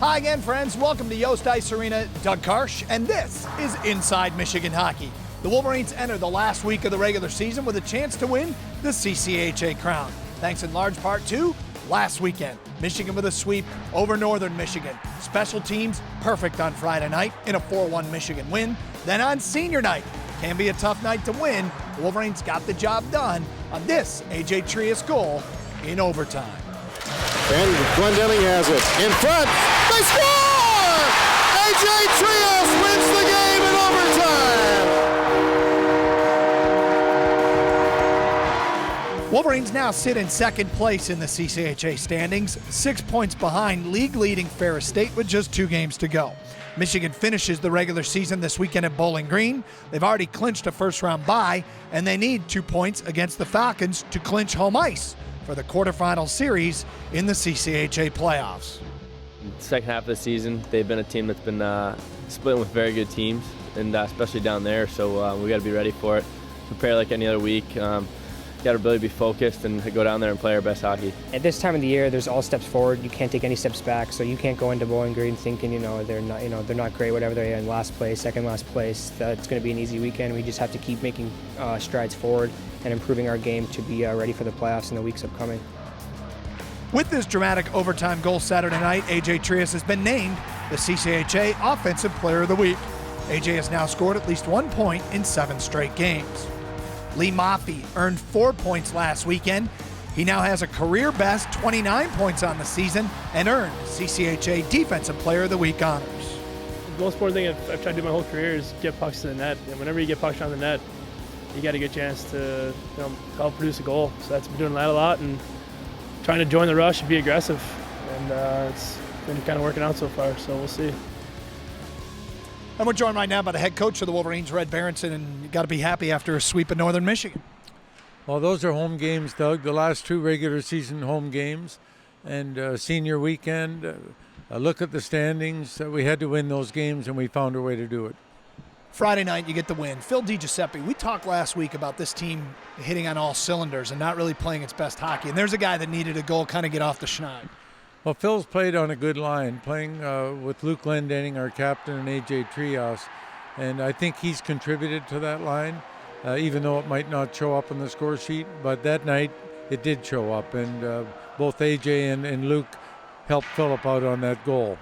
Hi again, friends. Welcome to Yost Ice Arena. Doug Karsh, and this is Inside Michigan Hockey. The Wolverines enter the last week of the regular season with a chance to win the CCHA crown, thanks in large part to last weekend. Michigan with a sweep over Northern Michigan. Special teams perfect on Friday night in a 4-1 Michigan win. Then on senior night, can be a tough night to win. The Wolverines got the job done on this AJ Trias goal in overtime. And Glendening has it in front. They score! AJ Trias wins the game in overtime. Wolverines now sit in second place in the CCHA standings, 6 points behind league-leading Ferris State with just 2 games to go. Michigan finishes the regular season this weekend at Bowling Green. They've already clinched a first-round bye, and they need 2 points against the Falcons to clinch home ice for the quarterfinal series in the CCHA playoffs. Second half of the season, they've been a team that's been splitting with very good teams, and especially down there, so we got to be ready for it. Prepare like any other week. Got to really be focused and go down there and play our best hockey. At this time of the year, there's all steps forward. You can't take any steps back, so you can't go into Bowling Green thinking, they're not great, whatever they're in last place, second last place. It's going to be an easy weekend. We just have to keep making strides forward and improving our game to be ready for the playoffs in the weeks upcoming. With this dramatic overtime goal Saturday night, AJ Trias has been named the CCHA Offensive Player of the Week. AJ has now scored at least 1 point in 7 straight games. Lee Maffei earned 4 points last weekend. He now has a career-best 29 points on the season and earned CCHA Defensive Player of the Week honors. The most important thing I've tried to do my whole career is get pucks to the net. And whenever you get pucks on the net, you got a good chance to help produce a goal. So that's been doing that a lot and trying to join the rush and be aggressive. And it's been kind of working out so far, so we'll see. And we're joined right now by the head coach of the Wolverines, Red Berenson, and you got to be happy after a sweep of Northern Michigan. Well, those are home games, Doug, the last 2 regular season home games. And senior weekend, a look at the standings. We had to win those games, and we found a way to do it. Friday night, you get the win. Phil DiGiuseppe, we talked last week about this team hitting on all cylinders and not really playing its best hockey. And there's a guy that needed a goal, kind of get off the schneid. Well, Phil's played on a good line, playing with Luke Glendening, our captain, and AJ Trias. And I think he's contributed to that line, even though it might not show up on the score sheet. But that night, it did show up. And both AJ and Luke helped Philip out on that goal.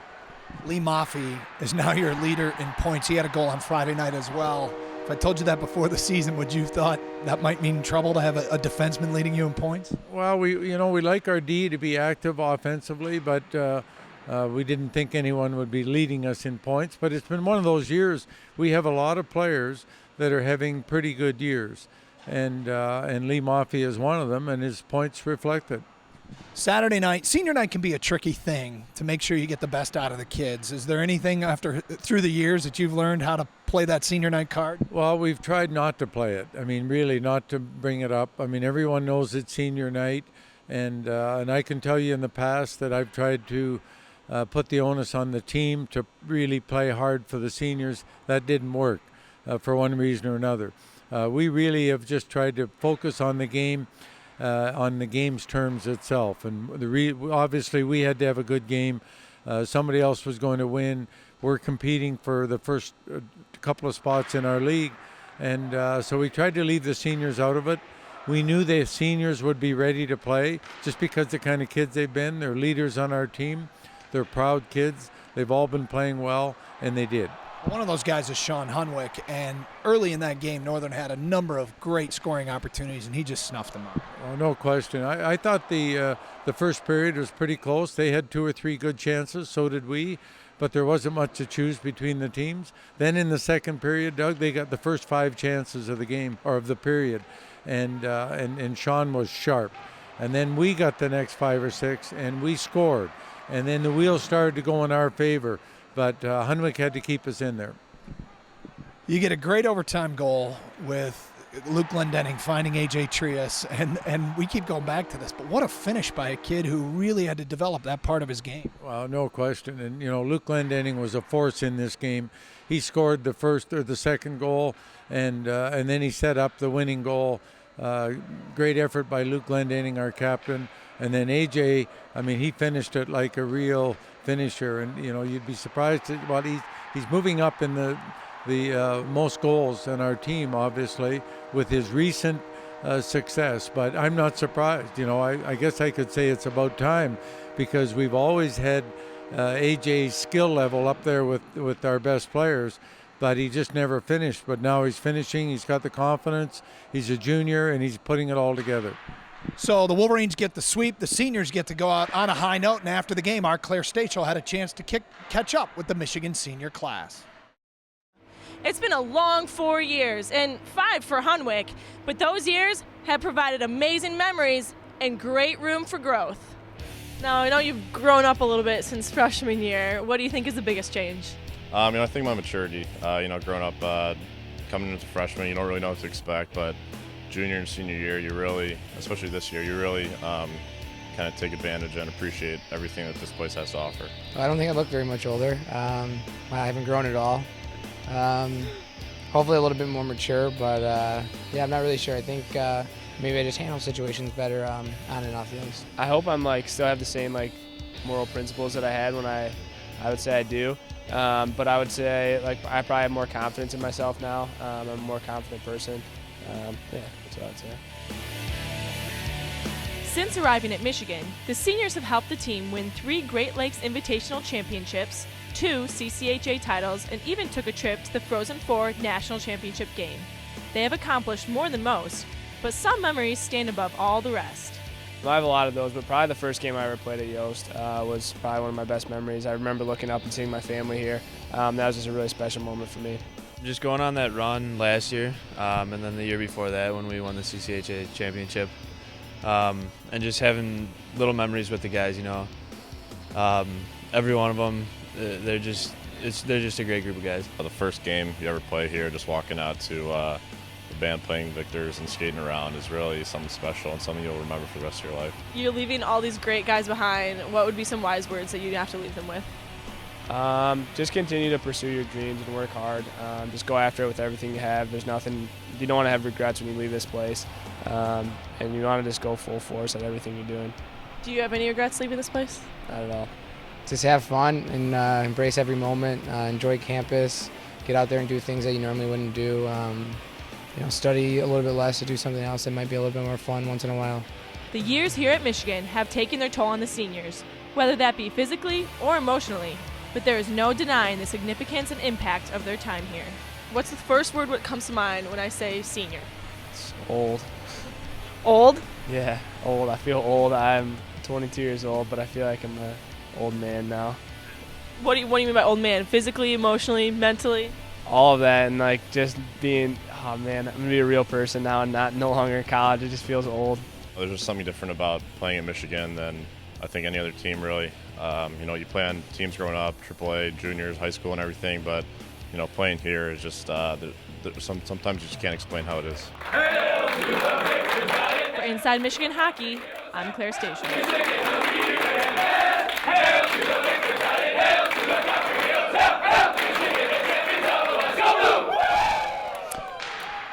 Lee Maffei is now your leader in points. He had a goal on Friday night as well. If I told you that before the season, would you have thought that might mean trouble to have a defenseman leading you in points? Well, we like our D to be active offensively, but we didn't think anyone would be leading us in points. But it's been one of those years. We have a lot of players that are having pretty good years, and Lee Maffei is one of them, and his points reflect it. Saturday night, senior night can be a tricky thing to make sure you get the best out of the kids. Is there anything through the years that you've learned how to play that senior night card? Well, we've tried not to play it. I mean, really not to bring it up. I mean, everyone knows it's senior night, and I can tell you in the past that I've tried to put the onus on the team to really play hard for the seniors. That didn't work for one reason or another. We really have just tried to focus on the game. On the game's terms itself, and obviously we had to have a good game. Somebody else was going to win. We're competing for the first couple of spots in our league, and so we tried to leave the seniors out of it. We knew the seniors would be ready to play just because the kind of kids they've been. They're leaders on our team. They're proud kids. They've all been playing well, and they did. One of those guys is Sean Hunwick, and early in that game, Northern had a number of great scoring opportunities, and he just snuffed them out. Oh, no question. I thought the first period was pretty close. They had 2 or 3 good chances, so did we, but there wasn't much to choose between the teams. Then in the second period, Doug, they got the first 5 chances of the game, or of the period, and Sean was sharp. And then we got the next 5 or 6, and we scored. And then the wheels started to go in our favor. But Hunwick had to keep us in there. You get a great overtime goal with Luke Glendening finding AJ Trias, and we keep going back to this, but what a finish by a kid who really had to develop that part of his game. Well, no question. And, Luke Glendening was a force in this game. He scored the first or the second goal, and then he set up the winning goal Great effort by Luke Glendening, our captain. And then AJ, I mean, he finished it like a real finisher. And, you'd be surprised at what he's moving up in the most goals in our team, obviously, with his recent success. But I'm not surprised. I guess I could say it's about time, because we've always had AJ's skill level up there with our best players, but he just never finished. But now he's finishing. He's got the confidence. He's a junior, and he's putting it all together. So the Wolverines get the sweep. The seniors get to go out on a high note. And after the game, our Claire Stachel had a chance to catch up with the Michigan senior class. It's been a long 4 years, and 5 for Hunwick, but those years have provided amazing memories and great room for growth. Now, I know you've grown up a little bit since freshman year. What do you think is the biggest change? I think my maturity. Growing up, coming into freshman, you don't really know what to expect, but junior and senior year, you really, especially this year, you really kind of take advantage and appreciate everything that this place has to offer. I don't think I look very much older. I haven't grown at all. Hopefully a little bit more mature, but I'm not really sure. I think maybe I just handle situations better on and off the ice. I hope I'm still have the same moral principles that I had when I would say I do. But I would say I probably have more confidence in myself now. I'm a more confident person. That's what I would say. Since arriving at Michigan, the seniors have helped the team win 3 Great Lakes Invitational Championships, 2 CCHA titles, and even took a trip to the Frozen Four National Championship game. They have accomplished more than most, but some memories stand above all the rest. I have a lot of those, but probably the first game I ever played at Yost was probably one of my best memories. I remember looking up and seeing my family here. That was just a really special moment for me. Just going on that run last year, and then the year before that when we won the CCHA championship, and just having little memories with the guys. Every one of them, they're just a great group of guys. The first game you ever play here, just walking out to the band playing Victors and skating around is really something special and something you'll remember for the rest of your life. You're leaving all these great guys behind. What would be some wise words that you'd have to leave them with? Just continue to pursue your dreams and work hard. Just go after it with everything you have. There's nothing, you don't want to have regrets when you leave this place. And you want to just go full force at everything you're doing. Do you have any regrets leaving this place? Not at all. Just have fun and embrace every moment, enjoy campus, get out there and do things that you normally wouldn't do. Study a little bit less to do something else that might be a little bit more fun once in a while. The years here at Michigan have taken their toll on the seniors, whether that be physically or emotionally, but there is no denying the significance and impact of their time here. What's the first word that comes to mind when I say senior? It's old. Old? Yeah, old. I feel old. I'm 22 years old, but I feel like I'm an old man now. What do you mean by old man? Physically, emotionally, mentally? All of that, and just being, oh man, I'm gonna be a real person now and no longer in college. It just feels old. There's just something different about playing at Michigan than I think any other team really. You play on teams growing up, AAA, juniors, high school and everything, but playing here is just sometimes you just can't explain how it is. For Inside Michigan Hockey, I'm Claire Station.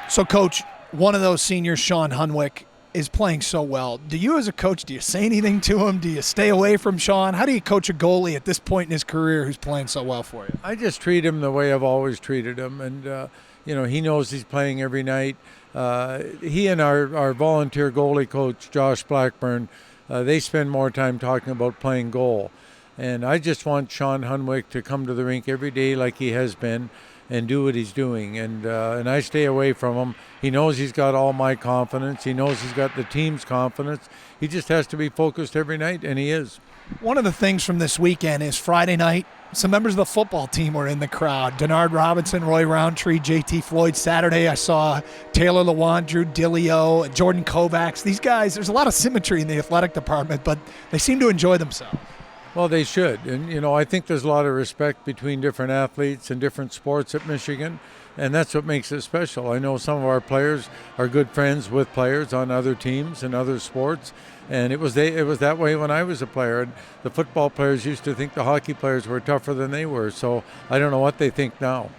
So, Coach, one of those seniors, Sean Hunwick, is playing so well. Do you as a coach, do you say anything to him? Do you stay away from Sean? How do you coach a goalie at this point in his career who's playing so well for you? I just treat him the way I've always treated him. And, he knows he's playing every night. He and our volunteer goalie coach, Josh Blackburn, they spend more time talking about playing goal. And I just want Sean Hunwick to come to the rink every day like he has been and do what he's doing. And I stay away from him. He knows he's got all my confidence. He knows he's got the team's confidence. He just has to be focused every night, and he is. One of the things from this weekend is Friday night, some members of the football team were in the crowd. Denard Robinson, Roy Roundtree, JT Floyd. Saturday I saw Taylor Lewan, Drew Dillio, Jordan Kovacs. These guys, there's a lot of symmetry in the athletic department, but they seem to enjoy themselves. Well, they should. And, I think there's a lot of respect between different athletes and different sports at Michigan, and that's what makes it special. I know some of our players are good friends with players on other teams and other sports, and it was that way when I was a player. And the football players used to think the hockey players were tougher than they were, so I don't know what they think now.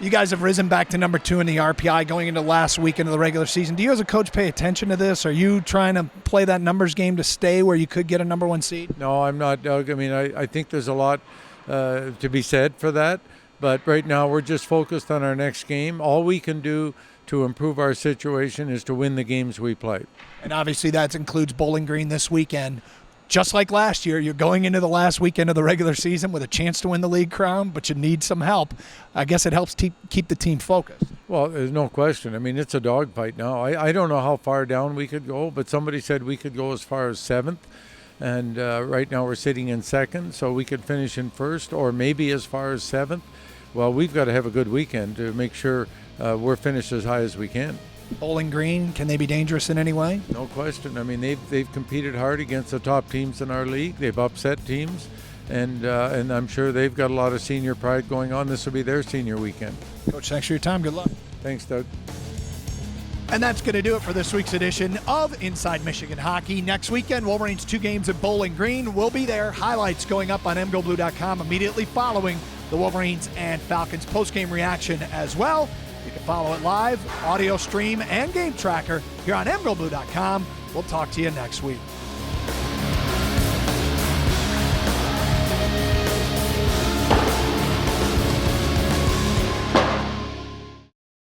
You guys have risen back to number 2 in the RPI going into last weekend of the regular season. Do you as a coach pay attention to this? Are you trying to play that numbers game to stay where you could get a number 1 seed? No, I'm not, Doug. I mean, I think there's a lot to be said for that. But right now we're just focused on our next game. All we can do to improve our situation is to win the games we play. And obviously that includes Bowling Green this weekend. Just like last year, you're going into the last weekend of the regular season with a chance to win the league crown, but you need some help. I guess it helps keep the team focused. Well, there's no question. I mean, it's a dogfight now. I don't know how far down we could go, but somebody said we could go as far as 7th. And right now we're sitting in 2nd, so we could finish in 1st or maybe as far as 7th. Well, we've got to have a good weekend to make sure we're finished as high as we can. Bowling Green, can they be dangerous in any way? No question. I mean, they've competed hard against the top teams in our league. They've upset teams, and I'm sure they've got a lot of senior pride going on. This will be their senior weekend. Coach, thanks for your time. Good luck. Thanks, Doug. And that's going to do it for this week's edition of Inside Michigan Hockey. Next weekend, Wolverines 2 games at Bowling Green. We'll be there. Highlights going up on mgoblue.com immediately following the Wolverines and Falcons post-game reaction as well. You can follow it live, audio stream, and game tracker here on mgoblue.com. We'll talk to you next week.